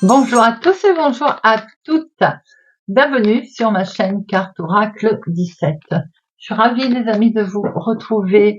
Bonjour à tous et bonjour à toutes. Bienvenue sur ma chaîne Carte Oracle 17. Je suis ravie les amis de vous retrouver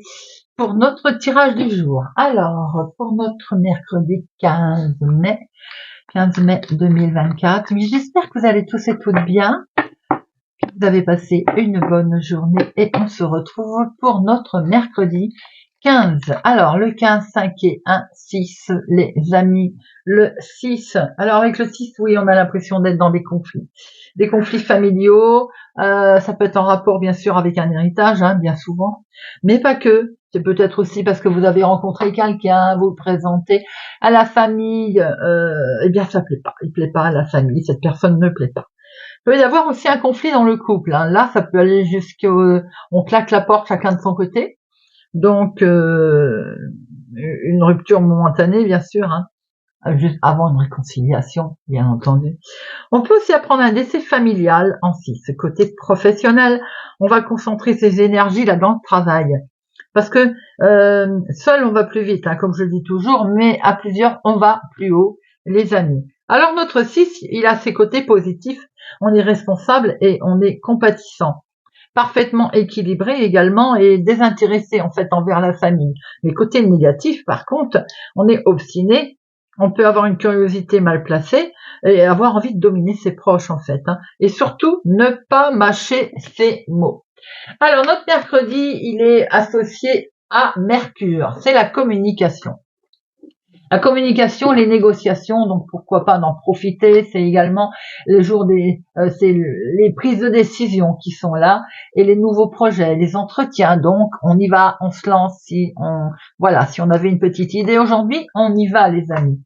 pour notre tirage du jour. Alors, pour notre mercredi 15 mai 2024, j'espère que vous allez tous et toutes bien, que vous avez passé une bonne journée et on se retrouve pour notre mercredi 15. Alors, le 15, 5 et 1, 6, les amis. Le 6, alors avec le 6, oui, on a l'impression d'être dans des conflits familiaux. Ça peut être en rapport, bien sûr, avec un héritage, hein, bien souvent, mais pas que. C'est peut-être aussi parce que vous avez rencontré quelqu'un, vous le présentez à la famille, eh bien, ça plaît pas. Il plaît pas à la famille, cette personne ne plaît pas. Il peut y avoir aussi un conflit dans le couple, hein. Là, ça peut aller jusqu'au, on claque la porte chacun de son côté. Donc, une rupture momentanée, bien sûr, hein, juste avant une réconciliation, bien entendu. On peut aussi apprendre un décès familial en 6. Côté professionnel, on va concentrer ses énergies là dans le travail. Parce que seul, on va plus vite, hein, comme je le dis toujours, mais à plusieurs, on va plus haut, les amis. Alors, notre 6, il a ses côtés positifs. On est responsable et on est compatissant, parfaitement équilibré également et désintéressé en fait envers la famille. Mais côté négatif, par contre, on est obstiné, on peut avoir une curiosité mal placée et avoir envie de dominer ses proches en fait, hein. Et surtout, ne pas mâcher ses mots. Alors, notre mercredi, il est associé à Mercure, c'est la communication. La communication, les négociations, donc pourquoi pas d'en profiter. C'est également le jour c'est les prises de décision qui sont là et les nouveaux projets, les entretiens. Donc on y va, on se lance. Si on avait une petite idée aujourd'hui, on y va, les amis.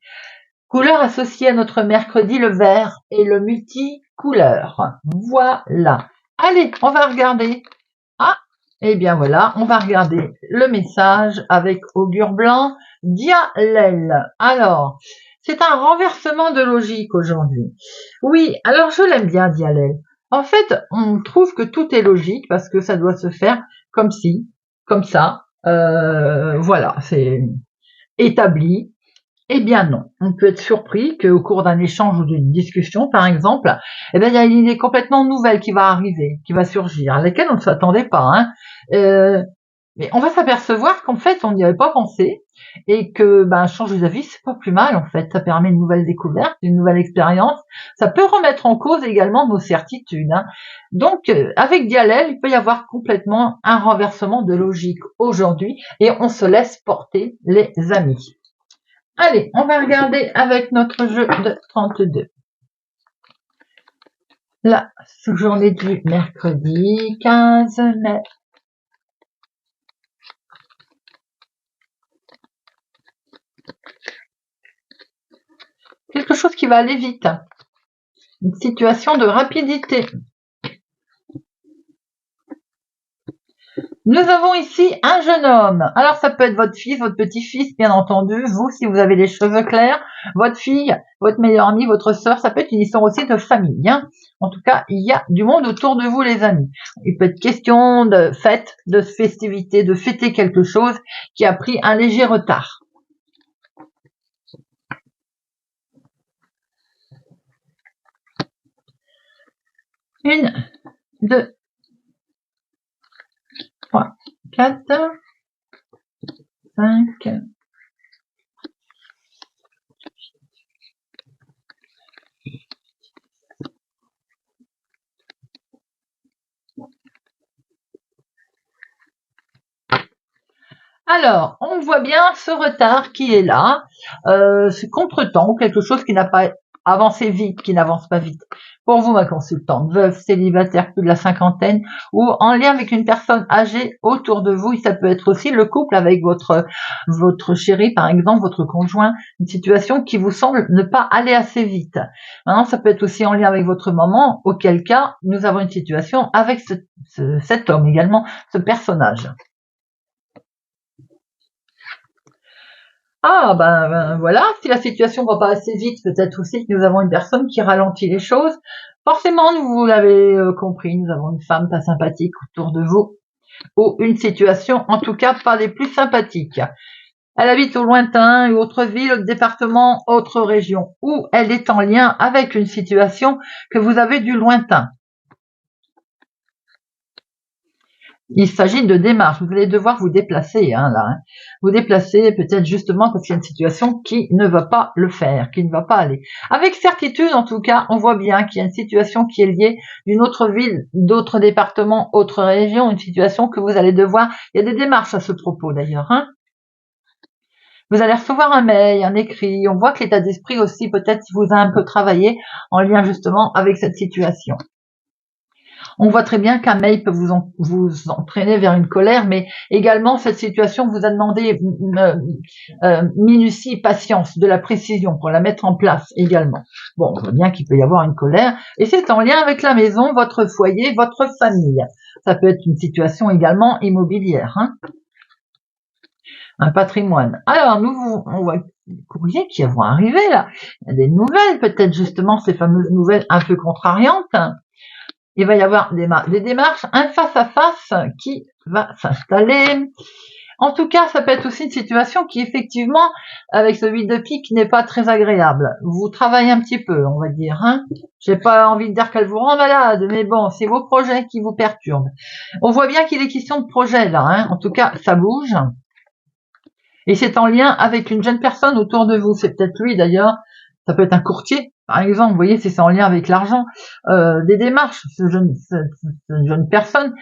Couleur associée à notre mercredi, le vert et le multicouleur. Voilà. Allez, on va regarder. Ah, eh bien voilà, on va regarder le message avec augure blanc, Dialel. Alors, c'est un renversement de logique aujourd'hui. Oui, alors je l'aime bien, Dialel. En fait, on trouve que tout est logique parce que ça doit se faire comme si, comme ça. Voilà, c'est établi. Eh bien non, on peut être surpris qu'au cours d'un échange ou d'une discussion, par exemple, eh bien, il y a une idée complètement nouvelle qui va arriver, qui va surgir, à laquelle on ne s'attendait pas, hein. Mais on va s'apercevoir qu'en fait, on n'y avait pas pensé et que changer d'avis, c'est pas plus mal en fait. Ça permet une nouvelle découverte, une nouvelle expérience. Ça peut remettre en cause également nos certitudes, hein. Donc, avec Dialel, il peut y avoir complètement un renversement de logique aujourd'hui et on se laisse porter, les amis. Allez, on va regarder avec notre jeu de 32. La journée du mercredi 15 mai. Quelque chose qui va aller vite. Une situation de rapidité. Nous avons ici un jeune homme. Alors, ça peut être votre fils, votre petit-fils, bien entendu. Vous, si vous avez les cheveux clairs, votre fille, votre meilleure amie, votre sœur, ça peut être une histoire aussi de famille, hein. En tout cas, il y a du monde autour de vous, les amis. Il peut être question de fête, de festivité, de fêter quelque chose qui a pris un léger retard. Une, deux, 3, 4, 5. Alors, on voit bien ce retard qui est là, ce contretemps, quelque chose qui n'a pas avancé vite, qui n'avance pas vite. Pour vous, ma consultante, veuve, célibataire, plus de la cinquantaine, ou en lien avec une personne âgée autour de vous, et ça peut être aussi le couple avec votre chéri, par exemple, votre conjoint, une situation qui vous semble ne pas aller assez vite. Maintenant, ça peut être aussi en lien avec votre maman, auquel cas, nous avons une situation avec cet homme également, ce personnage. Ah voilà, si la situation va pas assez vite, peut-être aussi que nous avons une personne qui ralentit les choses. Forcément, vous l'avez compris, nous avons une femme pas sympathique autour de vous, ou une situation, en tout cas, pas des plus sympathiques. Elle habite au lointain, autre ville, autre département, autre région, ou elle est en lien avec une situation que vous avez du lointain. Il s'agit de démarches. Vous allez devoir vous déplacer, là. Vous déplacer peut-être justement parce qu'il y a une situation qui ne va pas le faire, qui ne va pas aller. Avec certitude, en tout cas, on voit bien qu'il y a une situation qui est liée d'une autre ville, d'autres départements, autre région, une situation que vous allez devoir. Il y a des démarches à ce propos d'ailleurs, Vous allez recevoir un mail, un écrit. On voit que l'état d'esprit aussi, peut-être, vous a un peu travaillé en lien justement avec cette situation. On voit très bien qu'un mail peut vous entraîner vers une colère, mais également cette situation vous a demandé minutie, patience, de la précision pour la mettre en place également. Bon, on voit bien qu'il peut y avoir une colère, et c'est en lien avec la maison, votre foyer, votre famille. Ça peut être une situation également immobilière, un patrimoine. Alors, on voit des courriers qui vont arriver là. Il y a des nouvelles, peut-être justement ces fameuses nouvelles un peu contrariantes. Il va y avoir des démarches, un face-à-face qui va s'installer. En tout cas, ça peut être aussi une situation qui, effectivement, avec ce 8 de pique, n'est pas très agréable. Vous travaillez un petit peu, on va dire. J'ai pas envie de dire qu'elle vous rend malade, mais bon, c'est vos projets qui vous perturbent. On voit bien qu'il est question de projet, là. En tout cas, ça bouge. Et c'est en lien avec une jeune personne autour de vous. C'est peut-être lui, d'ailleurs. Ça peut être un courtier, par exemple, vous voyez, c'est en lien avec l'argent, des démarches, cette jeune personne.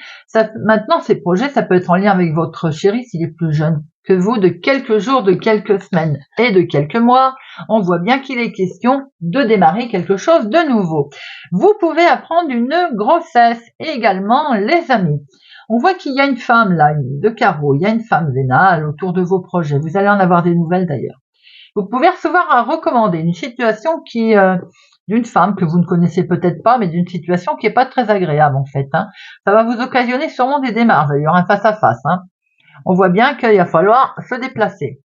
Maintenant, ces projets, ça peut être en lien avec votre chéri s'il est plus jeune que vous, de quelques jours, de quelques semaines et de quelques mois. On voit bien qu'il est question de démarrer quelque chose de nouveau. Vous pouvez apprendre une grossesse et également les amis. On voit qu'il y a une femme là, de carreau, il y a une femme vénale autour de vos projets. Vous allez en avoir des nouvelles d'ailleurs. Vous pouvez recevoir à recommander une situation qui d'une femme que vous ne connaissez peut-être pas, mais d'une situation qui est pas très agréable en fait. Ça va vous occasionner sûrement des démarches, d'ailleurs, un face-à-face. On voit bien qu'il va falloir se déplacer.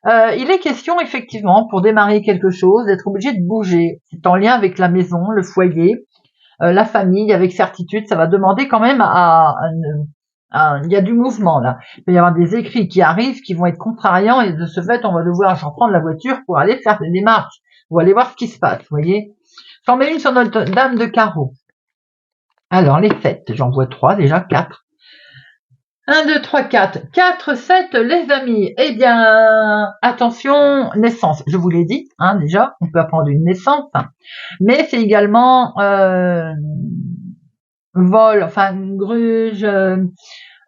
Il est question effectivement, pour démarrer quelque chose, d'être obligé de bouger. C'est en lien avec la maison, le foyer, la famille, avec certitude. Ça va demander quand même il y a du mouvement là. Il peut y avoir des écrits qui arrivent, qui vont être contrariants, et de ce fait, on va devoir reprendre la voiture pour aller faire des démarches, ou aller voir ce qui se passe, vous voyez. J'en mets une sur notre dame de carreau. Alors, les fêtes, j'en vois 3, déjà 4. 1, 2, 3, 4. 4, 7, les amis. Eh bien, attention, naissance. Je vous l'ai dit, déjà, on peut apprendre une naissance. Mais c'est également vol, enfin, gruge,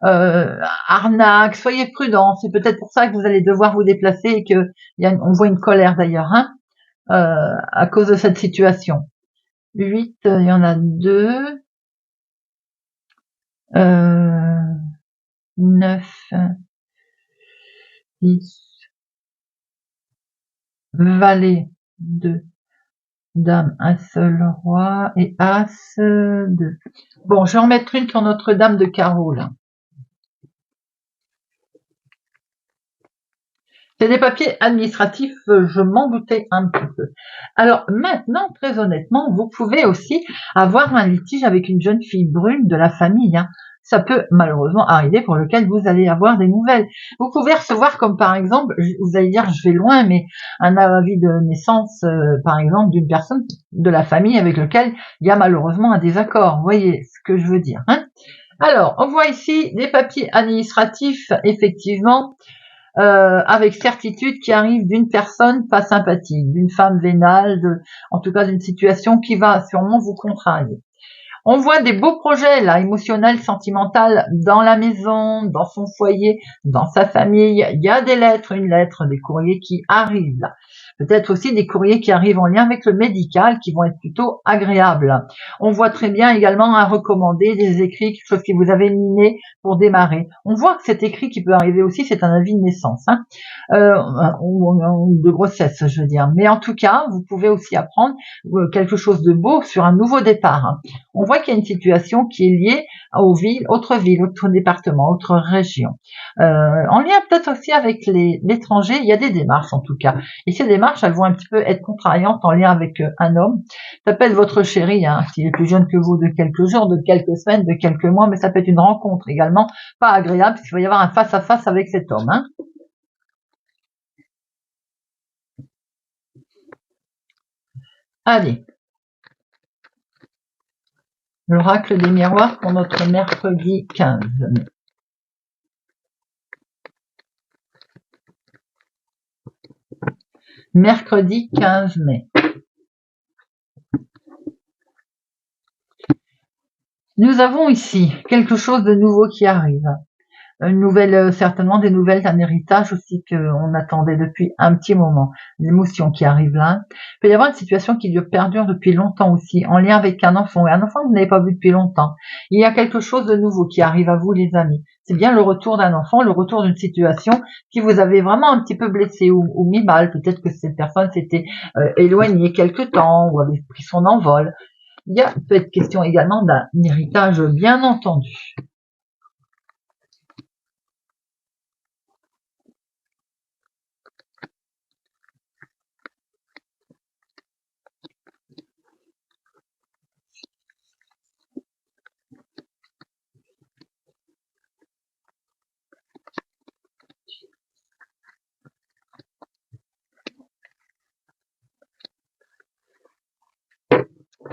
arnaque, soyez prudents. C'est peut-être pour ça que vous allez devoir vous déplacer et que on voit une colère d'ailleurs, à cause de cette situation. 8, il y en a 2. 9, 10, valet, 2, dame, un seul roi et as, 2. Bon, je vais en mettre une sur notre dame de carreau là. C'est des papiers administratifs, je m'en doutais un petit peu. Alors maintenant, très honnêtement, vous pouvez aussi avoir un litige avec une jeune fille brune de la famille. Ça peut malheureusement arriver, pour lequel vous allez avoir des nouvelles. Vous pouvez recevoir, comme par exemple, vous allez dire je vais loin, mais un avis de naissance, par exemple, d'une personne de la famille avec lequel il y a malheureusement un désaccord. Vous voyez ce que je veux dire, Alors, on voit ici des papiers administratifs, effectivement, avec certitude, qui arrive d'une personne pas sympathique, d'une femme vénale, en tout cas d'une situation qui va sûrement vous contrarier. On voit des beaux projets là, émotionnels, sentimentaux, dans la maison, dans son foyer, dans sa famille. Il y a des lettres, une lettre, des courriers qui arrivent là. Peut-être aussi des courriers qui arrivent en lien avec le médical, qui vont être plutôt agréables. On voit très bien également un recommandé, des écrits, quelque chose qui vous avait miné pour démarrer. On voit que cet écrit qui peut arriver aussi, c'est un avis de naissance, ou de grossesse, je veux dire. Mais en tout cas, vous pouvez aussi apprendre quelque chose de beau sur un nouveau départ. On voit qu'il y a une situation qui est liée aux villes, autre département, autre région. En lien peut-être aussi avec l'étranger, il y a des démarches en tout cas. Et ces démarches, elles vont un petit peu être contrariantes en lien avec un homme. Ça peut être votre chéri, s'il est plus jeune que vous, de quelques jours, de quelques semaines, de quelques mois, mais ça peut être une rencontre également pas agréable, parce qu'il va y avoir un face-à-face avec cet homme. Allez, l'oracle des miroirs pour notre mercredi 15 mai. Mercredi 15 mai. Nous avons ici quelque chose de nouveau qui arrive. Une nouvelle, certainement des nouvelles d'un héritage aussi qu'on attendait depuis un petit moment. L'émotion qui arrive là. Il peut y avoir une situation qui perdure depuis longtemps aussi, en lien avec un enfant que vous n'avez pas vu depuis longtemps. Il y a quelque chose de nouveau qui arrive à vous, les amis. C'est bien le retour d'un enfant, le retour d'une situation qui vous avait vraiment un petit peu blessé ou mis mal. Peut-être que cette personne s'était éloignée quelque temps ou avait pris son envol. Il y a peut-être question également d'un héritage, bien entendu.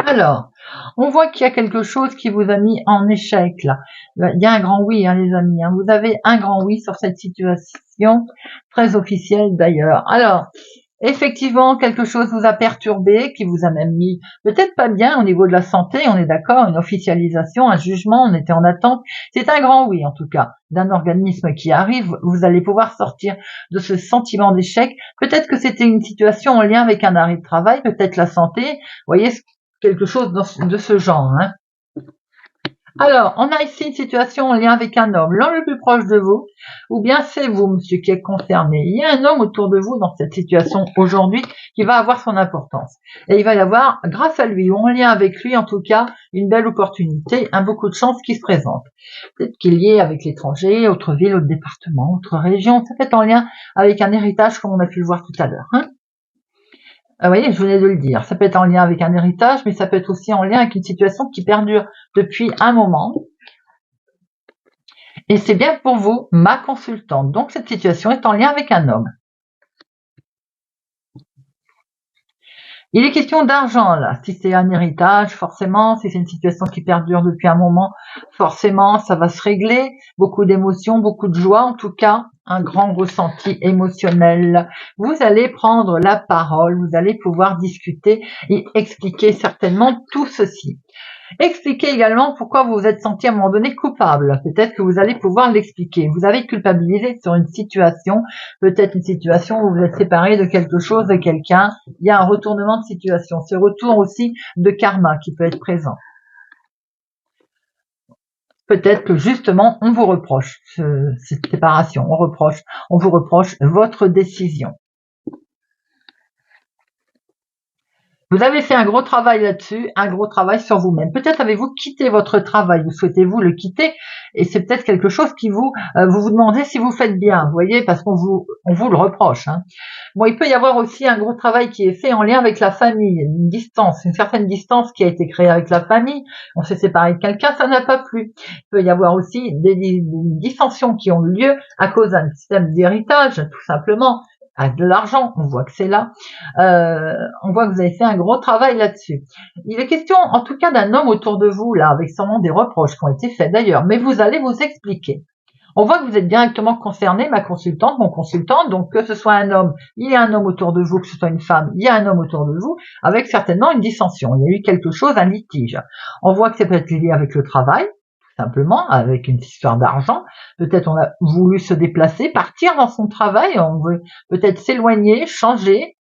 Alors, on voit qu'il y a quelque chose qui vous a mis en échec là. Il y a un grand oui, hein, les amis. Hein. Vous avez un grand oui sur cette situation, très officielle d'ailleurs. Alors, effectivement, quelque chose vous a perturbé, qui vous a même mis peut-être pas bien au niveau de la santé, on est d'accord, une officialisation, un jugement, on était en attente. C'est un grand oui, en tout cas, d'un organisme qui arrive. Vous allez pouvoir sortir de ce sentiment d'échec. Peut-être que c'était une situation en lien avec un arrêt de travail, peut-être la santé. Vous voyez, quelque chose de ce genre. Hein. Alors, on a ici une situation en lien avec un homme, l'homme le plus proche de vous, ou bien c'est vous, monsieur, qui est concerné. Il y a un homme autour de vous dans cette situation aujourd'hui qui va avoir son importance. Et il va y avoir, grâce à lui, ou en lien avec lui, en tout cas, une belle opportunité, un beaucoup de chance qui se présente. Peut-être qu'il y est avec l'étranger, autre ville, autre département, autre région. Ça peut être en lien avec un héritage, comme on a pu le voir tout à l'heure. Hein. Vous voyez, je venais de le dire, ça peut être en lien avec un héritage, mais ça peut être aussi en lien avec une situation qui perdure depuis un moment. Et c'est bien pour vous, ma consultante. Donc cette situation est en lien avec un homme. Il est question d'argent là. Si c'est un héritage, forcément, si c'est une situation qui perdure depuis un moment, forcément, ça va se régler. Beaucoup d'émotions, beaucoup de joie, en tout cas, un grand ressenti émotionnel. Vous allez prendre la parole, vous allez pouvoir discuter et expliquer certainement tout ceci. Expliquez également pourquoi vous vous êtes senti à un moment donné coupable. Peut-être que vous allez pouvoir l'expliquer. Vous avez culpabilisé sur une situation, peut-être une situation où vous êtes séparé de quelque chose, de quelqu'un. Il y a un retournement de situation. Ce retour aussi de karma qui peut être présent. Peut-être que justement, on vous reproche cette séparation. On vous reproche votre décision. Vous avez fait un gros travail là-dessus, un gros travail sur vous-même. Peut-être avez-vous quitté votre travail, ou souhaitez-vous le quitter, et c'est peut-être quelque chose qui vous vous demandez si vous faites bien, vous voyez, parce qu'on vous le reproche. Hein. Bon, il peut y avoir aussi un gros travail qui est fait en lien avec la famille, une distance, une certaine distance qui a été créée avec la famille. On s'est séparé de quelqu'un, ça n'a pas plu. Il peut y avoir aussi des dissensions qui ont eu lieu à cause d'un système d'héritage, tout simplement. Avec de l'argent, on voit que c'est là. On voit que vous avez fait un gros travail là-dessus. Il est question, en tout cas, d'un homme autour de vous, là, avec sûrement des reproches qui ont été faits d'ailleurs, mais vous allez vous expliquer. On voit que vous êtes directement concerné, ma consultante, mon consultant, donc que ce soit un homme, il y a un homme autour de vous, que ce soit une femme, il y a un homme autour de vous, avec certainement une dissension. Il y a eu quelque chose, un litige. On voit que ça peut être lié avec le travail, simplement, avec une histoire d'argent. Peut-être on a voulu se déplacer, partir dans son travail, on veut peut-être s'éloigner, changer.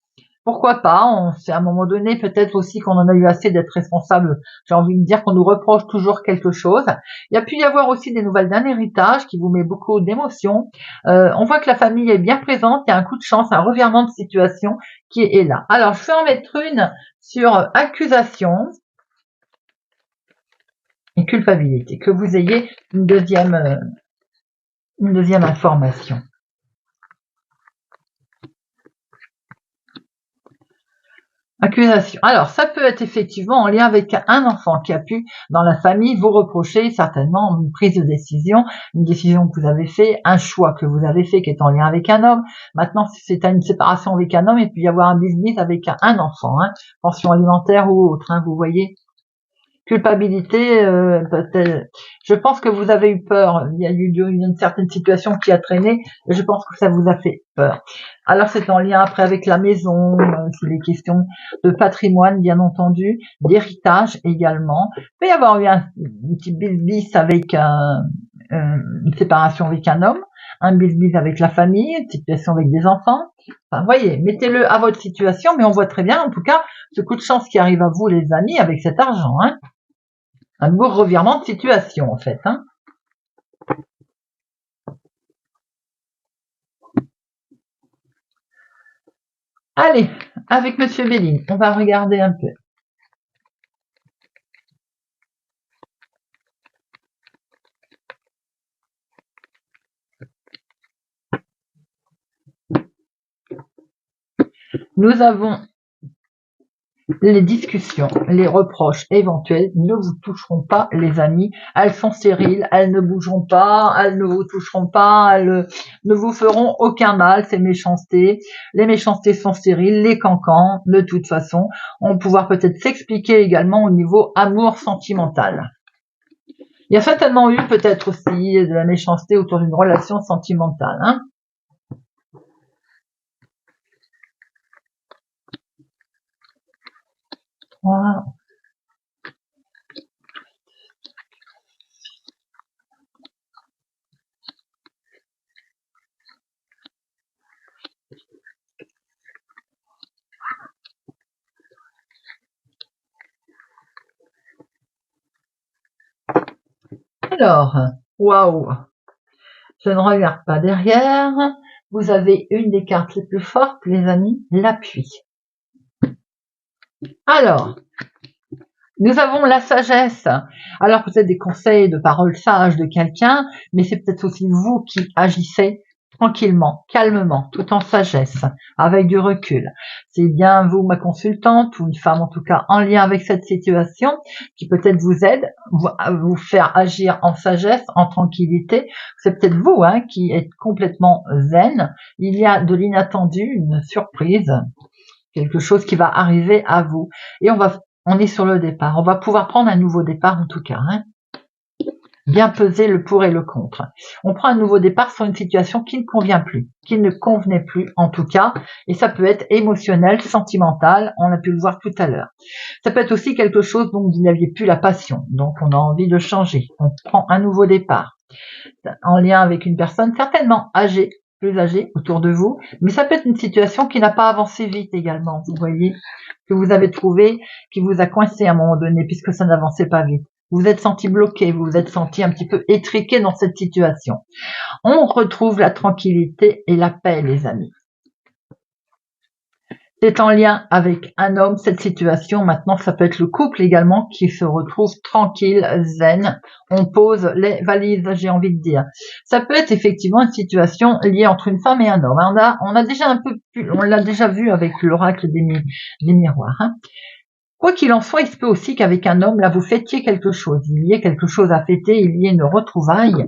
Pourquoi pas, c'est à un moment donné peut-être aussi qu'on en a eu assez d'être responsable. J'ai envie de dire qu'on nous reproche toujours quelque chose. Il y a pu y avoir aussi des nouvelles d'un héritage qui vous met beaucoup d'émotions. On voit que la famille est bien présente, il y a un coup de chance, un revirement de situation qui est là. Alors je vais en mettre une sur accusation et culpabilité, que vous ayez une deuxième information. Accusation. Alors, ça peut être effectivement en lien avec un enfant qui a pu, dans la famille, vous reprocher certainement une prise de décision, une décision que vous avez fait, un choix que vous avez fait qui est en lien avec un homme. Maintenant, si c'est une séparation avec un homme, il peut y avoir un business avec un enfant, hein, pension alimentaire ou autre, hein, vous voyez. Culpabilité, peut-être. Je pense que vous avez eu peur. Il y a eu une certaine situation qui a traîné, et je pense que ça vous a fait peur. Alors c'est en lien après avec la maison, c'est les questions de patrimoine, bien entendu, d'héritage également. Il peut y avoir eu un petit bis avec une séparation avec un homme, un bis avec la famille, une situation avec des enfants. Enfin, voyez, mettez-le à votre situation, mais on voit très bien, en tout cas, ce coup de chance qui arrive à vous, les amis, avec cet argent, hein. Un beau revirement de situation, en fait, hein. Allez, avec Monsieur Béline, on va regarder un peu. Nous avons les discussions, les reproches éventuels ne vous toucheront pas, les amis. Elles sont stériles, elles ne bougeront pas, elles ne vous toucheront pas, elles ne vous feront aucun mal, ces méchancetés. Les méchancetés sont stériles, les cancans, de toute façon, on pouvoir peut-être s'expliquer également au niveau amour sentimental. Il y a certainement eu peut-être aussi de la méchanceté autour d'une relation sentimentale, hein. Voilà. Alors, waouh, je ne regarde pas derrière. Vous avez une des cartes les plus fortes, les amis, l'appui. Alors, nous avons la sagesse. Alors peut-être des conseils de paroles sages de quelqu'un, mais c'est peut-être aussi vous qui agissez tranquillement, calmement, tout en sagesse, avec du recul. C'est bien vous, ma consultante, ou une femme en tout cas en lien avec cette situation, qui peut-être vous aide à vous faire agir en sagesse, en tranquillité. C'est peut-être vous qui êtes complètement zen. Il y a de l'inattendu, une surprise, quelque chose qui va arriver à vous. Et on est sur le départ. On va pouvoir prendre un nouveau départ en tout cas, hein. Bien peser le pour et le contre. On prend un nouveau départ sur une situation qui ne convient plus, qui ne convenait plus en tout cas, et ça peut être émotionnel, sentimental, on a pu le voir tout à l'heure. Ça peut être aussi quelque chose dont vous n'aviez plus la passion, donc on a envie de changer. On prend un nouveau départ, en lien avec une personne certainement âgée, plus âgée autour de vous, mais ça peut être une situation qui n'a pas avancé vite également, vous voyez, que vous avez trouvé, qui vous a coincé à un moment donné, puisque ça n'avançait pas vite. Vous vous êtes senti bloqué, vous vous êtes senti un petit peu étriqué dans cette situation. On retrouve la tranquillité et la paix, les amis. C'est en lien avec un homme, cette situation. Maintenant, ça peut être le couple également qui se retrouve tranquille, zen. On pose les valises, j'ai envie de dire. Ça peut être effectivement une situation liée entre une femme et un homme. On a déjà on l'a déjà vu avec l'oracle des miroirs, hein. Quoi qu'il en soit, il se peut aussi qu'avec un homme, là, vous fêtiez quelque chose. Il y ait quelque chose à fêter, il y ait une retrouvaille,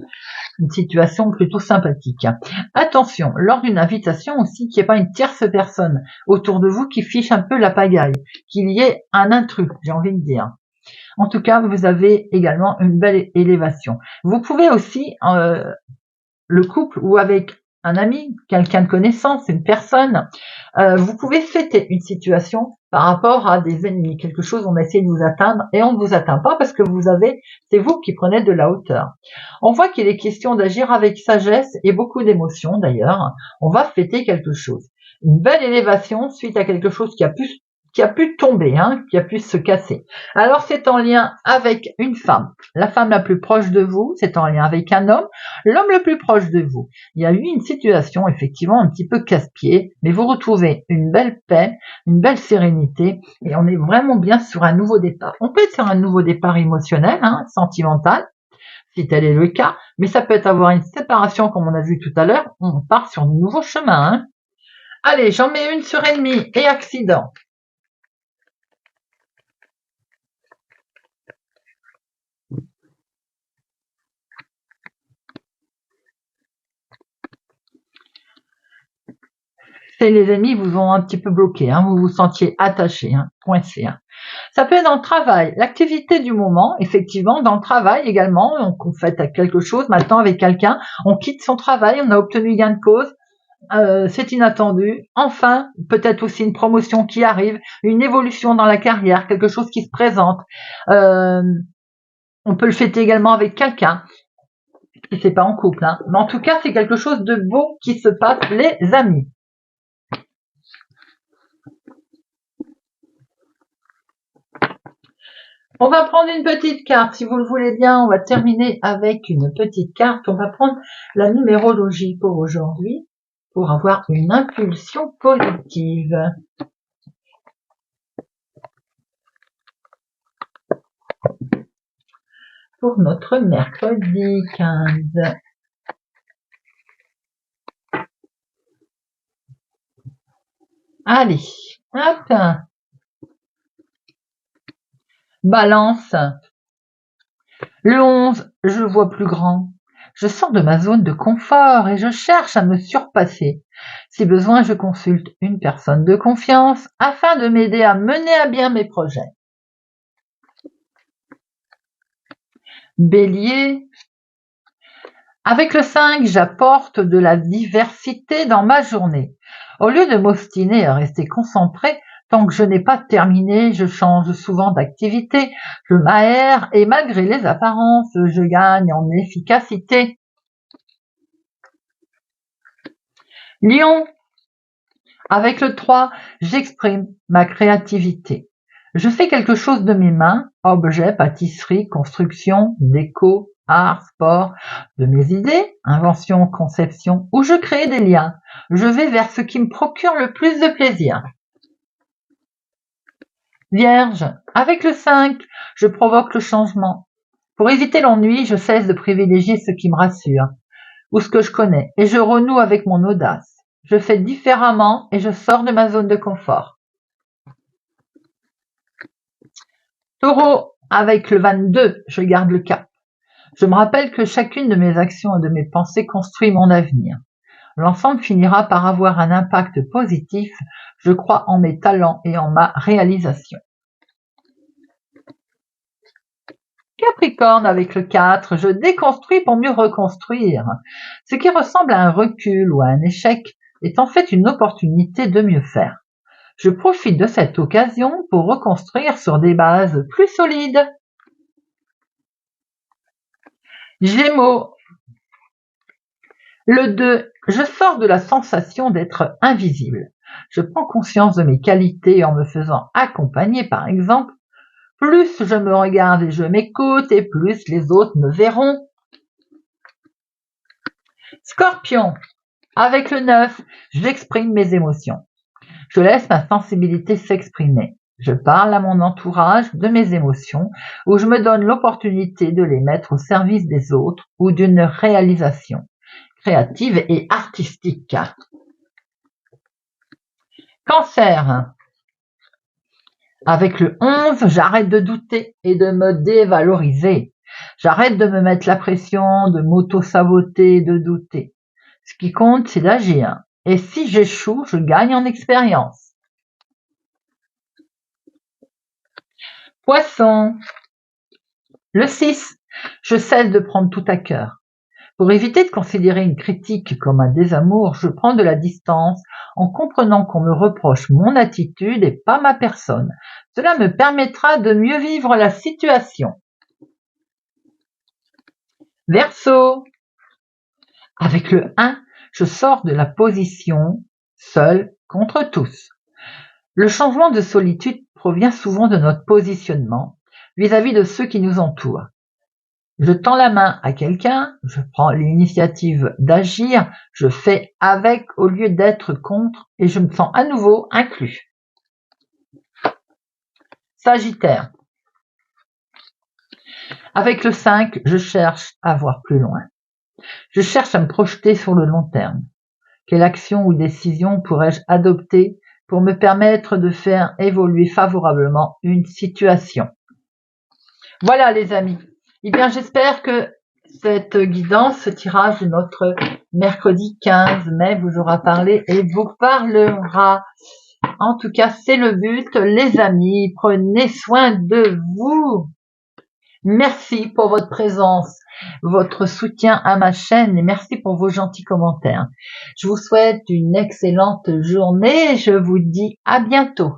une situation plutôt sympathique. Attention, lors d'une invitation aussi, qu'il n'y ait pas une tierce personne autour de vous qui fiche un peu la pagaille, qu'il y ait un intrus, j'ai envie de dire. En tout cas, vous avez également une belle élévation. Vous pouvez aussi, le couple ou avec un ami, quelqu'un de connaissance, une personne, vous pouvez fêter une situation par rapport à des ennemis, quelque chose on a essayé de vous atteindre et on ne vous atteint pas parce que c'est vous qui prenez de la hauteur. On voit qu'il est question d'agir avec sagesse et beaucoup d'émotion d'ailleurs. On va fêter quelque chose. Une belle élévation suite à quelque chose qui a pu tomber, qui a pu se casser. Alors c'est en lien avec une femme. La femme la plus proche de vous, c'est en lien avec un homme. L'homme le plus proche de vous. Il y a eu une situation effectivement un petit peu casse-pied, mais vous retrouvez une belle paix, une belle sérénité, et on est vraiment bien sur un nouveau départ. On peut être sur un nouveau départ émotionnel, sentimental, si tel est le cas, mais ça peut être avoir une séparation comme on a vu tout à l'heure, on part sur de nouveaux chemins. Allez, j'en mets une sur ennemi et accident. C'est les ennemis vous ont un petit peu bloqué, hein, vous vous sentiez attaché, hein, coincé. Hein. Ça peut être dans le travail, l'activité du moment, effectivement, dans le travail également, on fait quelque chose maintenant avec quelqu'un, on quitte son travail, on a obtenu gain de cause, c'est inattendu, enfin, peut-être aussi une promotion qui arrive, une évolution dans la carrière, quelque chose qui se présente. On peut le fêter également avec quelqu'un, si c'est pas en couple, hein. Mais en tout cas, c'est quelque chose de beau qui se passe, les amis. On va prendre une petite carte, si vous le voulez bien, on va terminer avec une petite carte. On va prendre la numérologie pour aujourd'hui, pour avoir une impulsion positive. Pour notre mercredi 15. Allez, hop. Balance. Le 11, je vois plus grand. Je sors de ma zone de confort et je cherche à me surpasser. Si besoin, je consulte une personne de confiance afin de m'aider à mener à bien mes projets. Bélier. Avec le 5, j'apporte de la diversité dans ma journée. Au lieu de m'obstiner à rester concentré, tant que je n'ai pas terminé, je change souvent d'activité, je m'aère et malgré les apparences, je gagne en efficacité. Lion. Avec le 3, j'exprime ma créativité. Je fais quelque chose de mes mains, objets, pâtisserie, construction, déco, art, sport, de mes idées, invention, conception, où je crée des liens. Je vais vers ce qui me procure le plus de plaisir. Vierge, avec le 5, je provoque le changement. Pour éviter l'ennui, je cesse de privilégier ce qui me rassure, ou ce que je connais, et je renoue avec mon audace. Je fais différemment et je sors de ma zone de confort. Taureau, avec le 22, je garde le cap. Je me rappelle que chacune de mes actions et de mes pensées construit mon avenir. L'ensemble finira par avoir un impact positif. Je crois en mes talents et en ma réalisation. Capricorne, avec le 4, je déconstruis pour mieux reconstruire. Ce qui ressemble à un recul ou à un échec est en fait une opportunité de mieux faire. Je profite de cette occasion pour reconstruire sur des bases plus solides. Gémeaux. Le 2, je sors de la sensation d'être invisible. Je prends conscience de mes qualités en me faisant accompagner, par exemple. Plus je me regarde et je m'écoute, et plus les autres me verront. Scorpion. Avec le 9, j'exprime mes émotions. Je laisse ma sensibilité s'exprimer. Je parle à mon entourage de mes émotions, où je me donne l'opportunité de les mettre au service des autres ou d'une réalisation créative et artistique. Cancer. Avec le 11, j'arrête de douter et de me dévaloriser. J'arrête de me mettre la pression, de m'auto-saboter, de douter. Ce qui compte, c'est d'agir. Et si j'échoue, je gagne en expérience. Poisson. Le 6, je cesse de prendre tout à cœur. Pour éviter de considérer une critique comme un désamour, je prends de la distance en comprenant qu'on me reproche mon attitude et pas ma personne. Cela me permettra de mieux vivre la situation. Verseau. Avec le 1, je sors de la position seul contre tous. Le changement de solitude provient souvent de notre positionnement vis-à-vis de ceux qui nous entourent. Je tends la main à quelqu'un, je prends l'initiative d'agir, je fais avec au lieu d'être contre et je me sens à nouveau inclus. Sagittaire. Avec le 5, je cherche à voir plus loin. Je cherche à me projeter sur le long terme. Quelle action ou décision pourrais-je adopter pour me permettre de faire évoluer favorablement une situation? Voilà les amis. Eh bien, j'espère que cette guidance, ce tirage de notre mercredi 15 mai vous aura parlé et vous parlera. En tout cas, c'est le but, les amis. Prenez soin de vous. Merci pour votre présence, votre soutien à ma chaîne et merci pour vos gentils commentaires. Je vous souhaite une excellente journée. Je vous dis à bientôt.